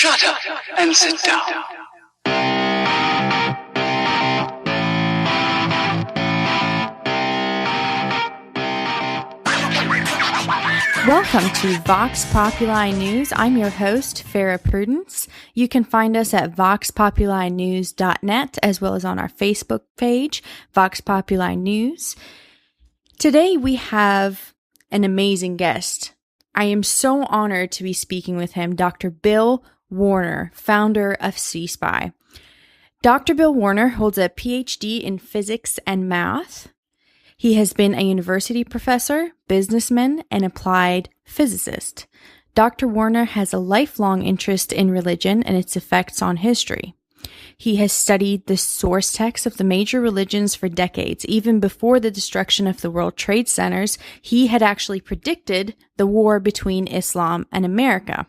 Shut up and sit down. Welcome to Vox Populi News. I'm your host, Farrah Prudence. You can find us at voxpopulinews.net as well as on our Facebook page, Vox Populi News. Today we have an amazing guest. I am so honored to be speaking with him, Dr. Bill Warner, founder of C-SPY. Dr. Bill Warner holds a PhD in physics and math. He has been a university professor, businessman, and applied physicist. Dr. Warner has a lifelong interest in religion and its effects on history. He has studied the source texts of the major religions for decades. Even before the destruction of the World Trade Centers, he had actually predicted the war between Islam and America.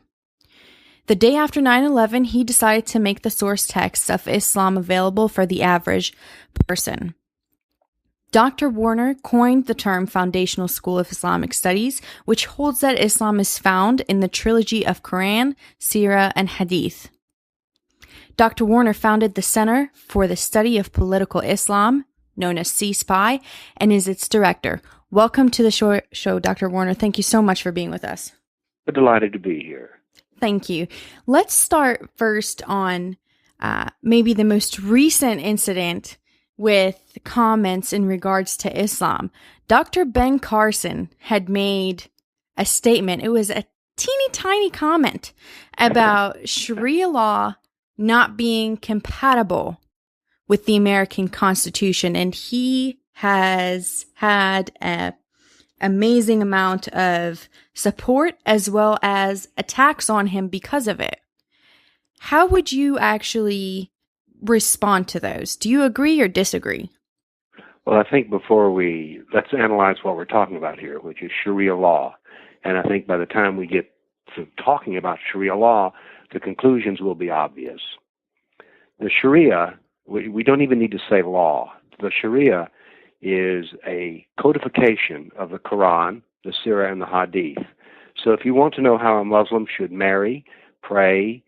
The day after 9/11, he decided to make the source texts of Islam available for the average person. Dr. Warner coined the term Foundational School of Islamic Studies, which holds that Islam is found in the trilogy of Quran, Sirah, and Hadith. Dr. Warner founded the Center for the Study of Political Islam, known as C-SPY, and is its director. Welcome to the show, Dr. Warner. Thank you so much for being with us. We're delighted to be here. Thank you. Let's start first on maybe the most recent incident with comments in regards to Islam. Dr. Ben Carson had made a statement. It was a teeny tiny comment about Shari'a law not being compatible with the American Constitution. And he has had an amazing amount of support as well as attacks on him because of it. How would you actually respond to those? Do you agree or disagree? Well, I think let's analyze what we're talking about here, which is Shari'a law. And I think by the time we get to talking about Shari'a law, the conclusions will be obvious. The Shari'a, we don't even need to say law. The Shari'a is a codification of the Quran, the Sirah, and the Hadith. So if you want to know how a Muslim should marry, pray,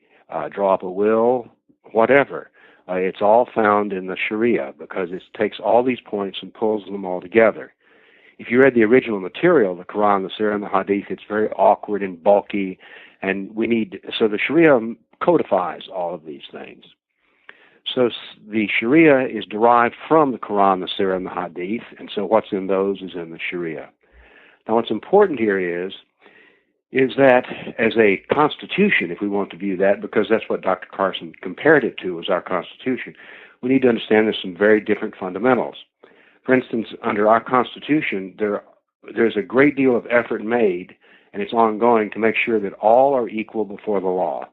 draw up a will, whatever, it's all found in the Shari'a because it takes all these points and pulls them all together. If you read the original material, the Quran, the Sirah, and the Hadith, it's very awkward and bulky, and so the Shari'a codifies all of these things. So the Shari'a is derived from the Quran, the Sirah, and the Hadith, and so what's in those is in the Shari'a. Now what's important here is that as a constitution, if we want to view that, because that's what Dr. Carson compared it to as our constitution, we need to understand there's some very different fundamentals. For instance, under our constitution, there's a great deal of effort made, and it's ongoing, to make sure that all are equal before the law.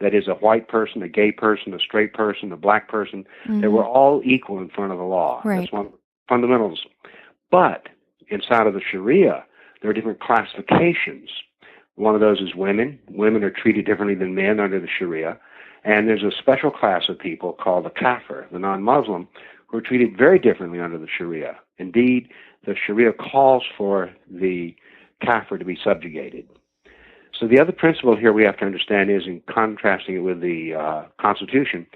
That is, a white person, a gay person, a straight person, a black person, that we're all equal in front of the law. Right. That's one of the fundamentals. But inside of the Shari'a, there are different classifications. One of those is women. Women are treated differently than men under the Shari'a. And there's a special class of people called the kafir, the non-Muslim, who are treated very differently under the Shari'a. Indeed, the Shari'a calls for the kafir to be subjugated. So the other principle here we have to understand is, in contrasting it with the Constitution,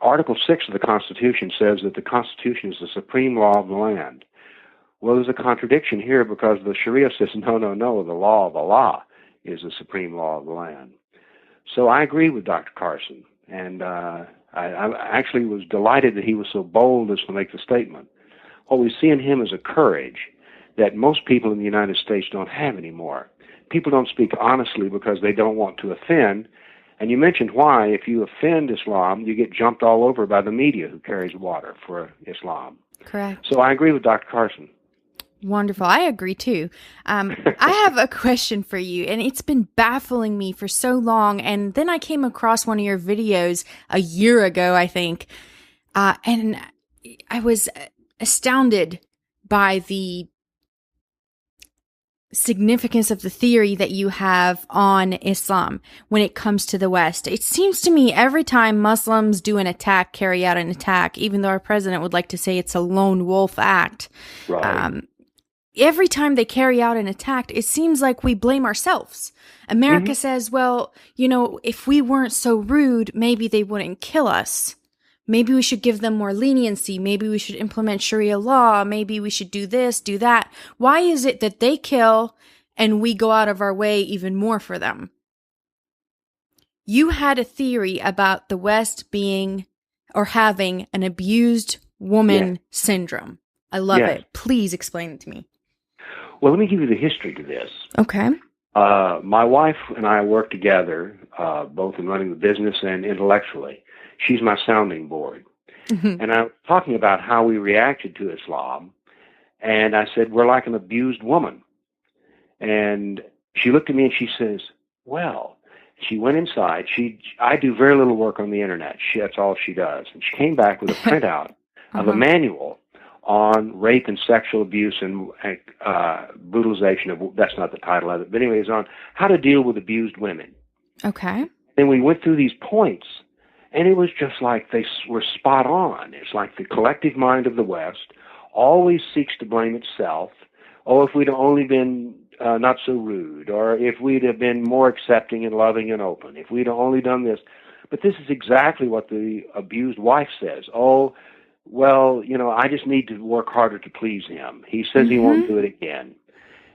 Article 6 of the Constitution says that the Constitution is the supreme law of the land. Well, there's a contradiction here because the Shari'a says, no, the law of Allah is the supreme law of the land. So I agree with Dr. Carson, and I actually was delighted that he was so bold as to make the statement. What we see in him is a courage that most people in the United States don't have anymore. People don't speak honestly because they don't want to offend, and you mentioned why. If you offend Islam, you get jumped all over by the media who carries water for Islam. Correct. So I agree with Dr. Carson. Wonderful. I agree too. I have a question for you, and it's been baffling me for so long. And then I came across one of your videos a year ago, I think, and I was astounded by the significance of the theory that you have on Islam when it comes to the West. It seems to me every time Muslims do an attack, carry out an attack, even though our president would like to say it's a lone wolf act, right. every time they carry out an attack, it seems like we blame ourselves. America says, well, if we weren't so rude, maybe they wouldn't kill us. Maybe we should give them more leniency. Maybe we should implement Sharia law. Maybe we should do this, do that. Why is it that they kill and we go out of our way even more for them? You had a theory about the West being or having an abused woman syndrome. I love it. Please explain it to me. Well, let me give you the history to this. Okay. My wife and I work together, both in running the business and intellectually. She's my sounding board. And I'm talking about how we reacted to Islam. And I said, we're like an abused woman. And she looked at me and she says, well, she went inside. I do very little work on the internet. That's all she does. And she came back with a printout of a manual on rape and sexual abuse and brutalization of, that's not the title of it, but anyways, on how to deal with abused women. Okay. And we went through these points, and it was just like they were spot on. It's like the collective mind of the West always seeks to blame itself. Oh, if we'd only been not so rude, or if we'd have been more accepting and loving and open, if we'd only done this. But this is exactly what the abused wife says. Oh, well, I just need to work harder to please him. He says he won't do it again.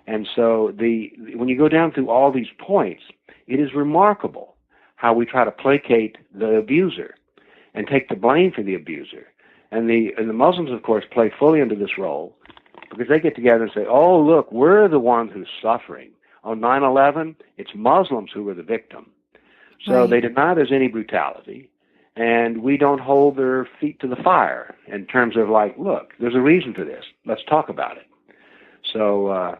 And so when you go down through all these points, it is remarkable how we try to placate the abuser and take the blame for the abuser. And the Muslims, of course, play fully into this role because they get together and say, oh, look, we're the ones who's suffering. On 9/11, it's Muslims who were the victim. So they deny there's any brutality. And we don't hold their feet to the fire in terms of like, look, there's a reason for this. Let's talk about it. So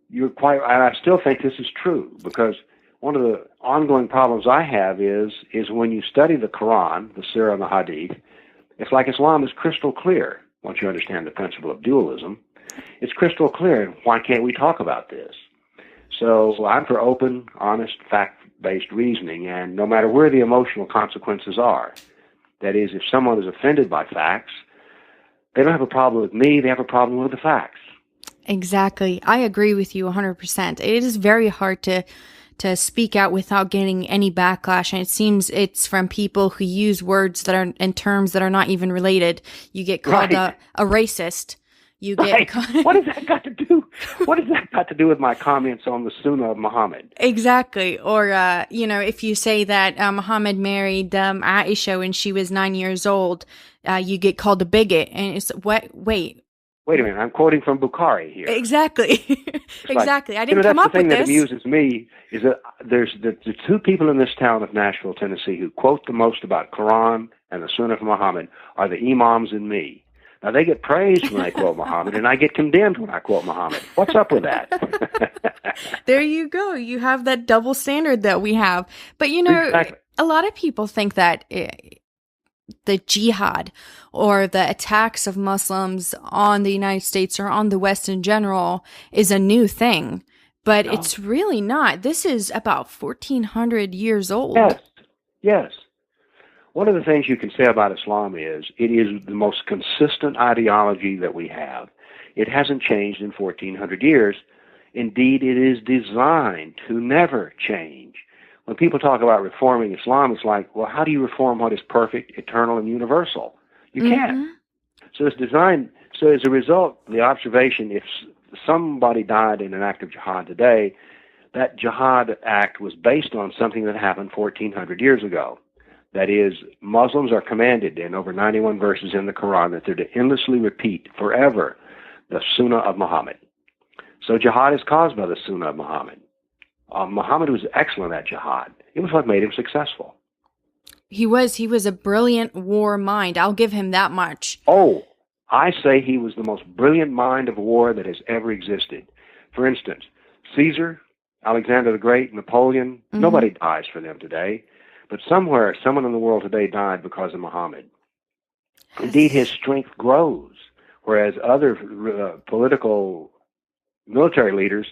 you're quite. I still think this is true because one of the ongoing problems I have is when you study the Quran, the Surah and the Hadith, it's like Islam is crystal clear. Once you understand the principle of dualism, it's crystal clear. Why can't we talk about this? So I'm for open, honest, fact-based reasoning, and no matter where the emotional consequences are, that is, if someone is offended by facts, they don't have a problem with me, they have a problem with the facts. Exactly. I agree with you 100%. It is very hard to speak out without getting any backlash, and it seems it's from people who use words that are in terms that are not even related. You get called a racist. You get What has that got to do? What has that got to do with my comments on the Sunnah of Muhammad? Exactly. Or if you say that Muhammad married Aisha when she was 9 years old, you get called a bigot. And it's wait a minute. I'm quoting from Bukhari here. Exactly. Exactly. Like, I didn't come up with this. The thing that amuses me is that there's the two people in this town of Nashville, Tennessee, who quote the most about Quran and the Sunnah of Muhammad are the imams and me. Now, they get praised when I quote Muhammad, and I get condemned when I quote Muhammad. What's up with that? There you go. You have that double standard that we have. But, exactly. A lot of people think that the jihad or the attacks of Muslims on the United States or on the West in general is a new thing. But it's really not. This is about 1,400 years old. Yes. One of the things you can say about Islam is it is the most consistent ideology that we have. It hasn't changed in 1,400 years. Indeed, it is designed to never change. When people talk about reforming Islam, it's like, well, how do you reform what is perfect, eternal, and universal? You can't. So it's designed. So as a result, the observation, if somebody died in an act of jihad today, that jihad act was based on something that happened 1,400 years ago. That is, Muslims are commanded in over 91 verses in the Quran that they're to endlessly repeat forever the Sunnah of Muhammad. So jihad is caused by the Sunnah of Muhammad. Muhammad was excellent at jihad. It was what made him successful. He was a brilliant war mind. I'll give him that much. Oh, I say he was the most brilliant mind of war that has ever existed. For instance, Caesar, Alexander the Great, Napoleon, nobody dies for them today. But somewhere, someone in the world today died because of Muhammad. Indeed, his strength grows, whereas other political, military leaders,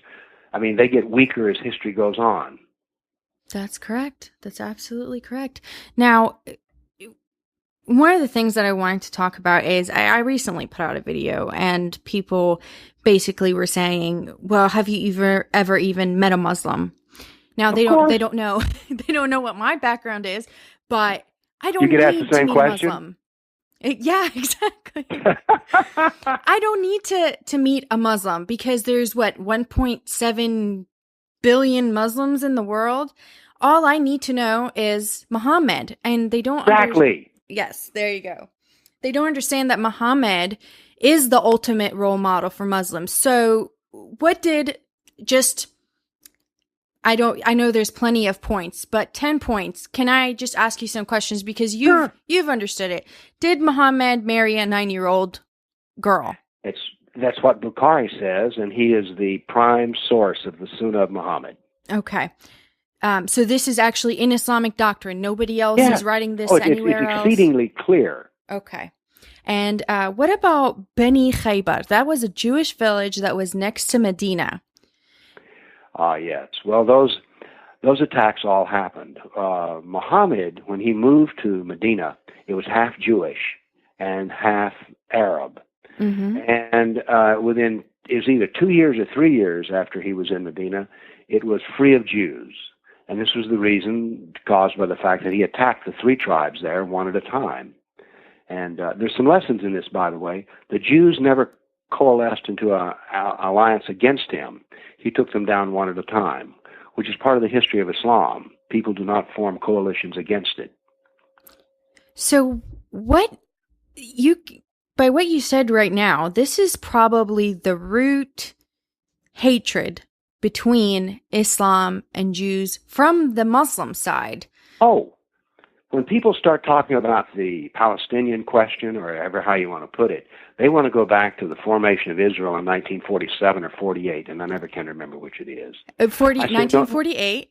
they get weaker as history goes on. That's correct. That's absolutely correct. Now, one of the things that I wanted to talk about is I recently put out a video and people basically were saying, well, have you ever even met a Muslim? Now they don't know they don't know what my background is, but I don't need to meet a Muslim. Yeah, exactly. I don't need to meet a Muslim because there's 1.7 billion Muslims in the world. All I need to know is Muhammad, and they don't Yes, there you go. They don't understand that Muhammad is the ultimate role model for Muslims. So I know there's plenty of points, but 10 points. Can I just ask you some questions because you've understood it? Did Muhammad marry a 9-year-old girl? That's what Bukhari says, and he is the prime source of the Sunnah of Muhammad. Okay. So this is actually in Islamic doctrine. Nobody else is writing this anywhere else? It's exceedingly clear. Okay. And what about Beni Khaybar? That was a Jewish village that was next to Medina. Yes. Well, those attacks all happened. Muhammad, when he moved to Medina, it was half Jewish and half Arab. Mm-hmm. And it was either 2 years or 3 years after he was in Medina, it was free of Jews. And this was the reason caused by the fact that he attacked the 3 tribes there one at a time. And there's some lessons in this, by the way. The Jews never coalesced into an alliance against him. He took them down one at a time, which is part of the history of Islam. People do not form coalitions against it. So by what you said right now, this is probably the root hatred between Islam and Jews from the Muslim side. Oh, when people start talking about the Palestinian question, or ever how you want to put it, they want to go back to the formation of Israel in 1947 or 48, and I never can remember which it is. 1948.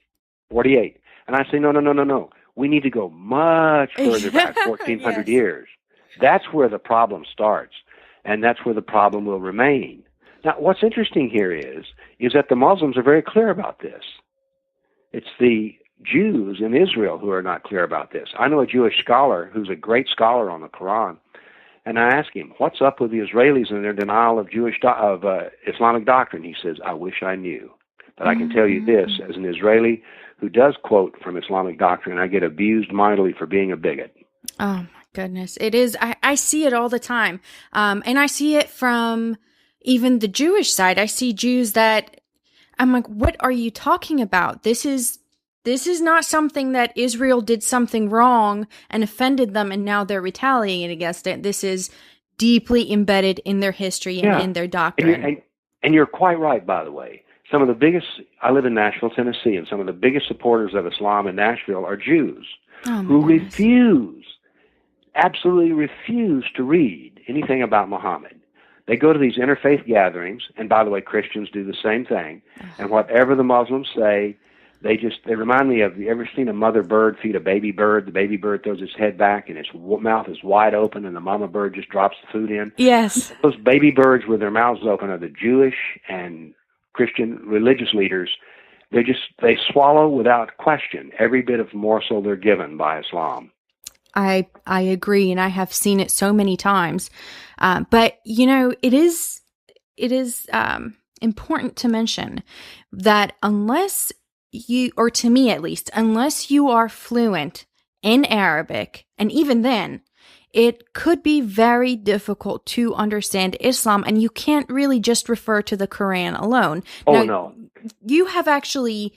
48. And I say, no. We need to go much further back, 1,400 years. That's where the problem starts, and that's where the problem will remain. Now, what's interesting here is that the Muslims are very clear about this. It's the Jews in Israel who are not clear about this. I know a Jewish scholar who's a great scholar on the Quran, and I ask him, what's up with the Israelis and their denial of Islamic doctrine? He says, I wish I knew. But I can tell you this, as an Israeli who does quote from Islamic doctrine, I get abused mightily for being a bigot. Oh, my goodness. It is. I see it all the time. And I see it from even the Jewish side. I see Jews that I'm like, what are you talking about? This is not something that Israel did something wrong and offended them and now they're retaliating against it. This is deeply embedded in their history and in their doctrine. And you're quite right, by the way. Some of the biggest, I live in Nashville, Tennessee, and some of the biggest supporters of Islam in Nashville are Jews who absolutely refuse to read anything about Muhammad. They go to these interfaith gatherings, and by the way, Christians do the same thing, and whatever the Muslims say, they remind me of, you ever seen a mother bird feed a baby bird? The baby bird throws its head back and its mouth is wide open and the mama bird just drops the food in. Yes. Those baby birds with their mouths open are the Jewish and Christian religious leaders. They swallow without question every bit of morsel they're given by Islam. I agree, and I have seen it so many times. But, it is important to mention that unless you, or to me at least, unless you are fluent in Arabic, and even then, it could be very difficult to understand Islam, and you can't really just refer to the Quran alone. No. You have actually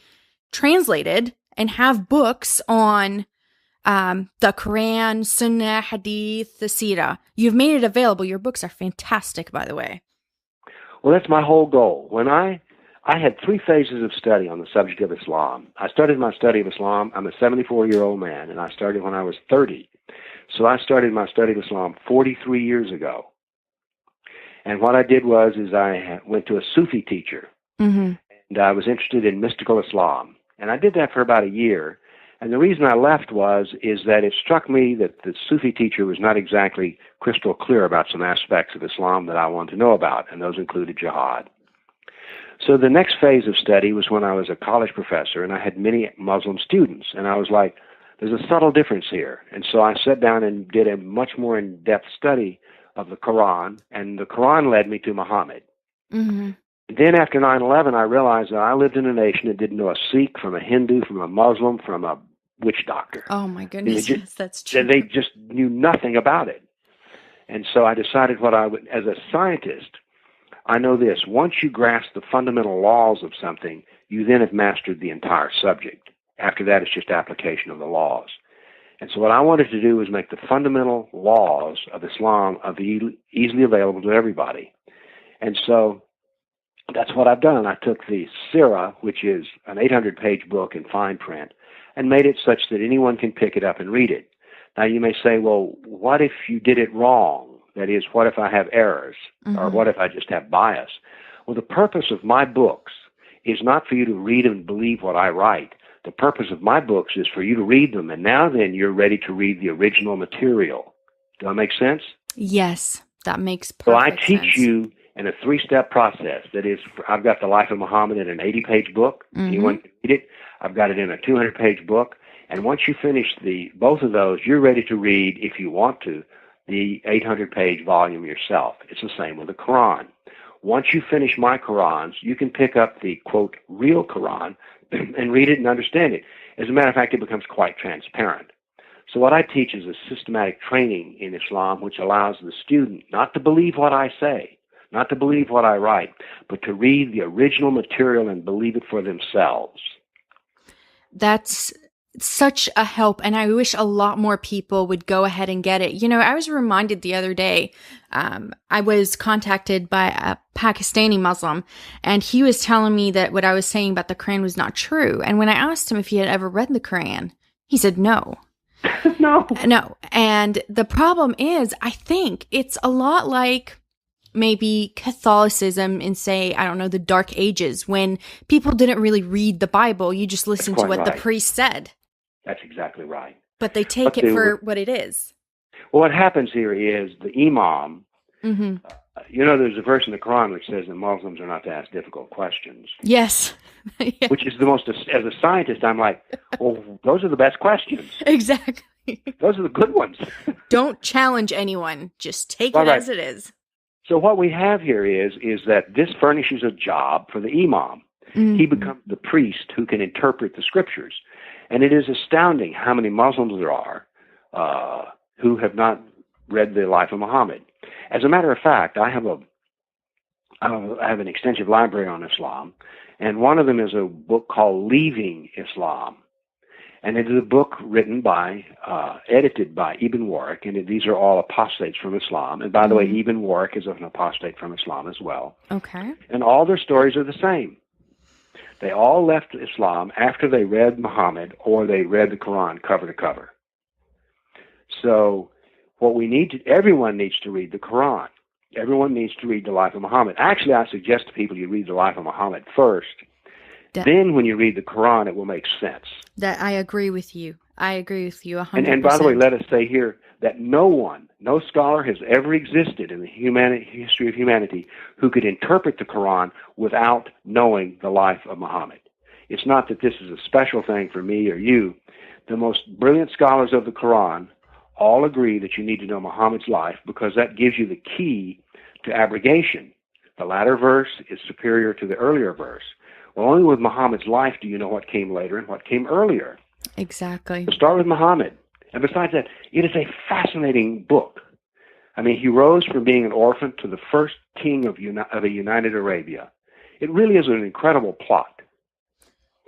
translated and have books on the Quran, Sunnah, Hadith, the Sirah. You've made it available. Your books are fantastic, by the way. Well, that's my whole goal. When I had 3 phases of study on the subject of Islam. I started my study of Islam. I'm a 74-year-old man, and I started when I was 30. So I started my study of Islam 43 years ago. And what I did was I went to a Sufi teacher, and I was interested in mystical Islam. And I did that for about a year. And the reason I left is that it struck me that the Sufi teacher was not exactly crystal clear about some aspects of Islam that I wanted to know about, and those included jihad. So the next phase of study was when I was a college professor, and I had many Muslim students. And I was like, There's a subtle difference here. And so I sat down and did a much more in-depth study of the Quran, and the Quran led me to Muhammad. Mm-hmm. Then after 9/11, I realized that I lived in a nation that didn't know a Sikh from a Hindu, from a Muslim, from a witch doctor. Oh, my goodness, yes, that's true. They just knew nothing about it. And so I decided what I would, as a scientist, I know this. Once you grasp the fundamental laws of something, you then have mastered the entire subject. After that, it's just application of the laws. And so what I wanted to do was make the fundamental laws of Islam easily available to everybody. And so that's what I've done. I took the Syri'a, which is an 800-page book in fine print, and made it such that anyone can pick it up and read it. Now, you may say, well, what if you did it wrong? That is, what if I have errors? Mm-hmm. Or what if I just have bias? Well, the purpose of my books is not for you to read and believe what I write. The purpose of my books is for you to read them, and now then you're ready to read the original material. Do that make sense? Yes, that makes perfect sense. So I teach you in a 3-step process. That is, I've got the Life of Muhammad in an 80-page book. Mm-hmm. Anyone can read it. I've got it in a 200-page book. And once you finish both of those, you're ready to read, if you want to, the 800-page volume yourself. It's the same with the Quran. Once you finish my Qurans, you can pick up the, quote, real Quran and read it and understand it. As a matter of fact, it becomes quite transparent. So what I teach is a systematic training in Islam which allows the student not to believe what I say, not to believe what I write, but to read the original material and believe it for themselves. That's such a help, and I wish a lot more people would go ahead and get it. You know, I was reminded the other day, I was contacted by a Pakistani Muslim, and he was telling me that what I was saying about the Quran was not true. And when I asked him if he had ever read the Quran, he said no. No. And the problem is, I think it's a lot like maybe Catholicism in, say, I don't know, the Dark Ages, when people didn't really read the Bible. You just listened to what the priest said. That's exactly right. But they take it for what it is. Well, what happens here is the imam, mm-hmm. You know, there's a verse in the Quran which says that Muslims are not to ask difficult questions. Yes. Yeah. Which is the most, as a scientist, I'm like, well, those are the best questions. Exactly. Those are the good ones. Don't challenge anyone. Just take it as it is. So what we have here is that this furnishes a job for the imam. Mm-hmm. He becomes the priest who can interpret the scriptures. And it is astounding how many Muslims there are who have not read the Life of Muhammad. As a matter of fact, I have an extensive library on Islam, and one of them is a book called Leaving Islam. And it is a book written by, edited by Ibn Warwick, and these are all apostates from Islam. And by the way, Ibn Warwick is an apostate from Islam as well. Okay. And all their stories are the same. They all left Islam after they read Muhammad or they read the Quran cover to cover. So what everyone needs to read the Quran. Everyone needs to read the Life of Muhammad. Actually, I suggest to people you read the Life of Muhammad first. Then when you read the Quran, it will make sense. That I agree with you. I agree with you 100%. And by the way, let us say here that no scholar has ever existed in the history of humanity who could interpret the Quran without knowing the life of Muhammad. It's not that this is a special thing for me or you. The most brilliant scholars of the Quran all agree that you need to know Muhammad's life because that gives you the key to abrogation. The latter verse is superior to the earlier verse. Well, only with Muhammad's life do you know what came later and what came earlier. Exactly. So start with Muhammad. And besides that, it is a fascinating book. I mean, he rose from being an orphan to the first king of a united Arabia. It really is an incredible plot.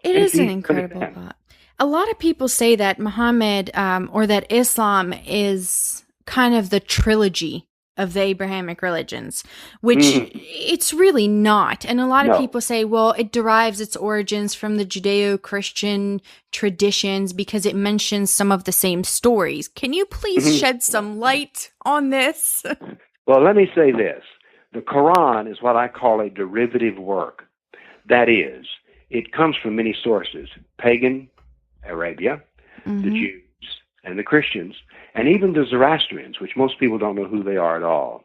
It is an incredible plot. A lot of people say that Muhammad, or that Islam is kind of the trilogy of the Abrahamic religions, which it's really not. And a lot of people say, well, it derives its origins from the Judeo-Christian traditions because it mentions some of the same stories. Can you please shed some light on this? Well, let me say this. The Quran is what I call a derivative work. That is, it comes from many sources. Pagan Arabia, the Jews, and the Christians, and even the Zoroastrians, which most people don't know who they are at all.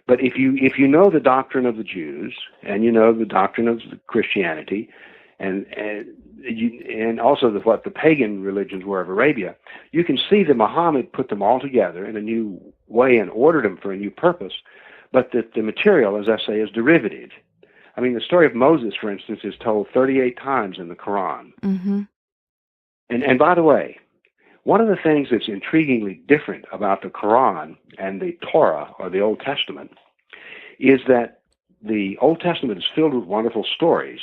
But if you know the doctrine of the Jews, and you know the doctrine of Christianity, and also what the pagan religions were of Arabia, you can see that Muhammad put them all together in a new way and ordered them for a new purpose, but that the material, as I say, is derivative. I mean, the story of Moses, for instance, is told 38 times in the Quran. Mm-hmm. And by the way, one of the things that's intriguingly different about the Quran and the Torah, or the Old Testament, is that the Old Testament is filled with wonderful stories.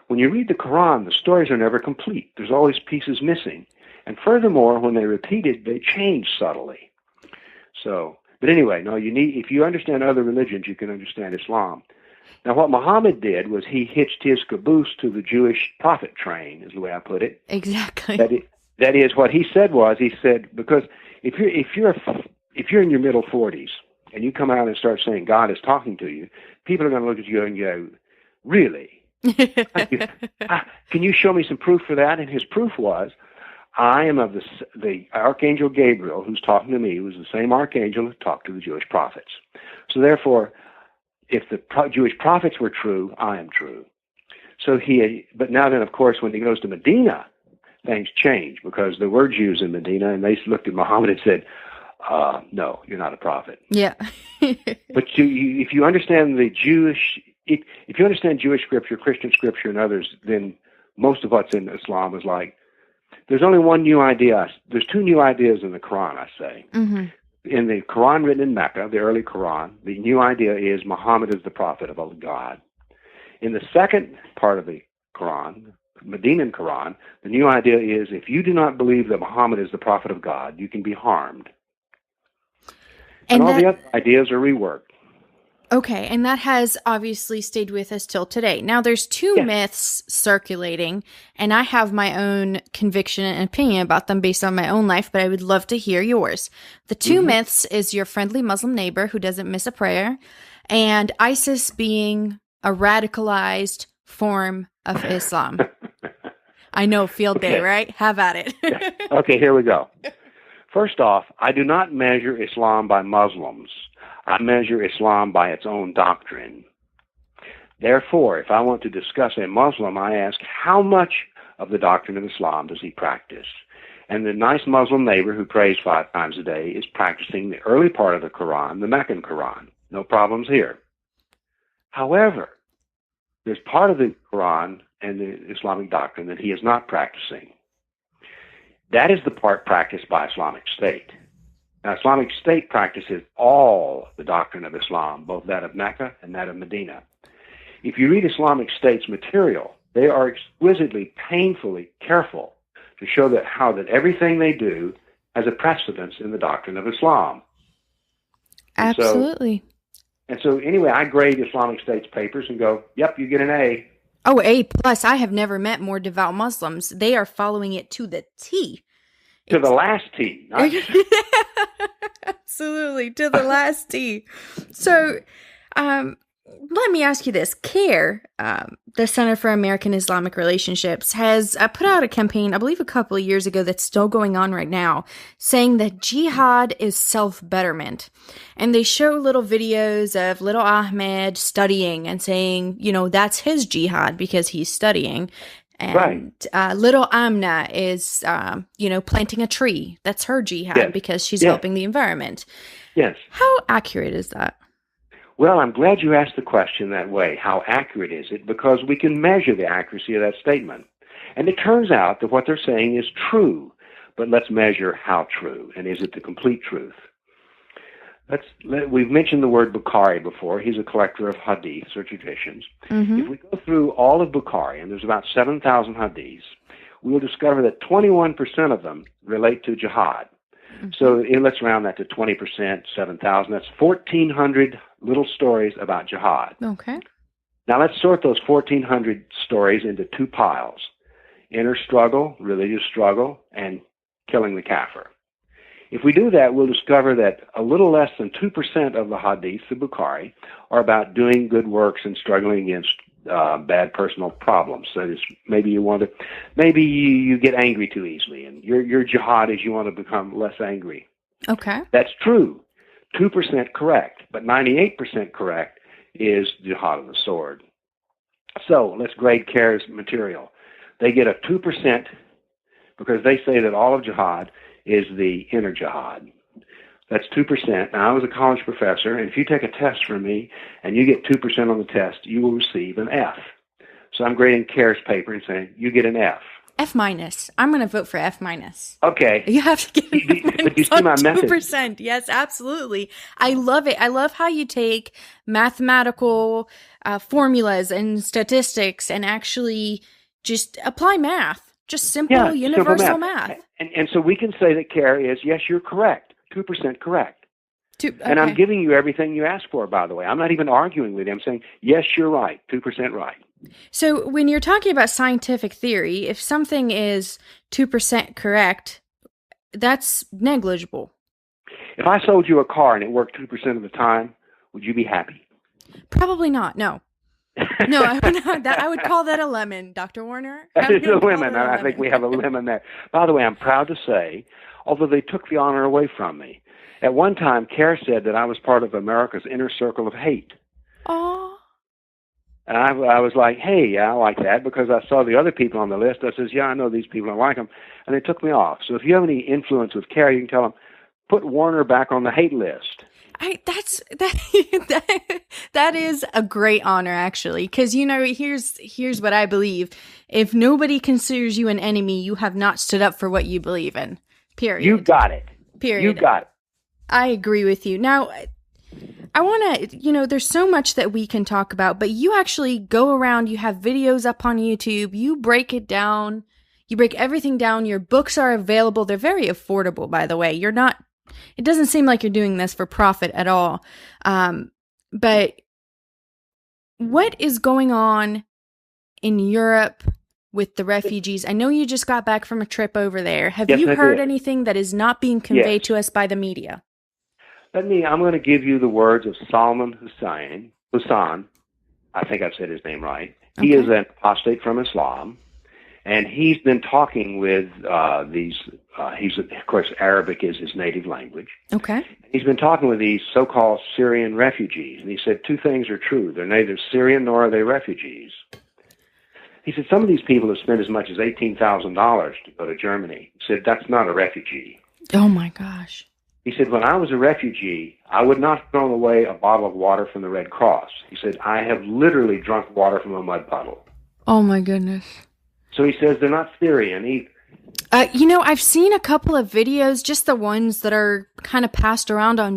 When you read the Quran, the stories are never complete. There's always pieces missing. And furthermore, when they're repeated, they change subtly. So, but anyway, no, if you understand other religions, you can understand Islam. Now, what Muhammad did was he hitched his caboose to the Jewish prophet train, is the way I put it. Exactly. That is, what he said was, he said, because if you're in your middle 40s and you come out and start saying God is talking to you, people are going to look at you and go, really? Can you show me some proof for that? And his proof was, I am of the Archangel Gabriel, who's talking to me, who was the same archangel who talked to the Jewish prophets. So therefore, if the Jewish prophets were true, I am true. But now then, of course, when he goes to Medina, things change, because there were Jews in Medina, and they looked at Muhammad and said, no, you're not a prophet. Yeah. But if you understand if you understand Jewish scripture, Christian scripture, and others, then most of what's in Islam is like, there's only one new idea. There's two new ideas in the Quran, I say. Mm-hmm. In the Quran written in Mecca, the early Quran, the new idea is Muhammad is the prophet of God. In the second part of the Quran, Medinan Quran, the new idea is if you do not believe that Muhammad is the prophet of God, you can be harmed. And all the other ideas are reworked. Okay, and that has obviously stayed with us till today. Now, there's two myths circulating, and I have my own conviction and opinion about them based on my own life, but I would love to hear yours. The two myths is your friendly Muslim neighbor who doesn't miss a prayer, and ISIS being a radicalized form of Islam. I know, field day, right? Have at it. Okay, here we go. First off, I do not measure Islam by Muslims. I measure Islam by its own doctrine. Therefore, if I want to discuss a Muslim, I ask how much of the doctrine of Islam does he practice? And the nice Muslim neighbor who prays 5 times a day is practicing the early part of the Quran, the Meccan Quran. No problems here. However, there's part of the Quran and the Islamic doctrine that he is not practicing. That is the part practiced by Islamic State. Now, Islamic State practices all the doctrine of Islam, both that of Mecca and that of Medina. If you read Islamic State's material, they are exquisitely, painfully careful to show that everything they do has a precedence in the doctrine of Islam. Absolutely. And so anyway, I grade Islamic State's papers and go, yep, you get an A. Oh, A+. I have never met more devout Muslims. They are following it to the T. To the last T. Absolutely, to the last T. So, let me ask you this. CARE, the Center for American Islamic Relationships, has put out a campaign, I believe a couple of years ago, that's still going on right now, saying that jihad is self-betterment. And they show little videos of little Ahmed studying and saying, that's his jihad because he's studying. And little Amna is, planting a tree. That's her jihad because she's helping the environment. Yes. How accurate is that? Well, I'm glad you asked the question that way. How accurate is it? Because we can measure the accuracy of that statement. And it turns out that what they're saying is true. But let's measure how true. And is it the complete truth? We've mentioned the word Bukhari before. He's a collector of hadiths or traditions. Mm-hmm. If we go through all of Bukhari, and there's about 7,000 hadiths, we will discover that 21% of them relate to jihad. Mm-hmm. So let's round that to 20%, 7,000. That's 1,400 little stories about jihad. Okay. Now let's sort those 1,400 stories into two piles: inner struggle, religious struggle, and killing the kafir. If we do that, we'll discover that a little less than 2% of the hadiths of Bukhari are about doing good works and struggling against bad personal problems. So maybe you get angry too easily, and your jihad is you want to become less angry. Okay. That's true. 2% correct, but 98% correct is jihad of the sword. So let's grade CARE's material. They get a 2% because they say that all of jihad is the inner jihad. That's 2%. Now, I was a college professor, and if you take a test from me and you get 2% on the test, you will receive an F. So I'm grading CARE's paper and saying, you get an F. F minus. I'm going to vote for F minus. Okay. You have to get an F minus. But you see my method. 2%. Yes, absolutely. I love it. I love how you take mathematical formulas and statistics and actually just apply math. Just simple, universal math. And so we can say that CARE is, yes, you're correct. 2% correct. Okay. And I'm giving you everything you asked for, by the way. I'm not even arguing with you. I'm saying, yes, you're right. 2% right. So when you're talking about scientific theory, if something is 2% correct, that's negligible. If I sold you a car and it worked 2% of the time, would you be happy? Probably not. No. No, I would not. I would call that a lemon, Dr. Warner. It's a lemon. I think we have a lemon there. By the way, I'm proud to say, although they took the honor away from me, at one time, CARE said that I was part of America's inner circle of hate. Oh. And I was like, hey, yeah, I like that, because I saw the other people on the list. I says, yeah, I know these people, I like them. And they took me off. So if you have any influence with CARE, you can tell them, put Warner back on the hate list. That is a great honor, actually, because here's what I believe: if nobody considers you an enemy, you have not stood up for what you believe in. Period. You got it. Period. You got it. I agree with you. Now, I want to, there's so much that we can talk about, but you actually go around. You have videos up on YouTube. You break it down. You break everything down. Your books are available. They're very affordable, by the way. It doesn't seem like you're doing this for profit at all. But what is going on in Europe with the refugees? I know you just got back from a trip over there. Have you heard anything that is not being conveyed to us by the media? I'm going to give you the words of Salman Hussein. I think I've said his name right. Okay. He is an apostate from Islam. And he's been talking with of course, Arabic is his native language. Okay. He's been talking with these so-called Syrian refugees. And he said two things are true. They're neither Syrian nor are they refugees. He said some of these people have spent as much as $18,000 to go to Germany. He said that's not a refugee. Oh, my gosh. He said, when I was a refugee, I would not have thrown away a bottle of water from the Red Cross. He said, I have literally drunk water from a mud puddle. Oh, my goodness. So he says they're not Syrian either. I've seen a couple of videos, just the ones that are kind of passed around on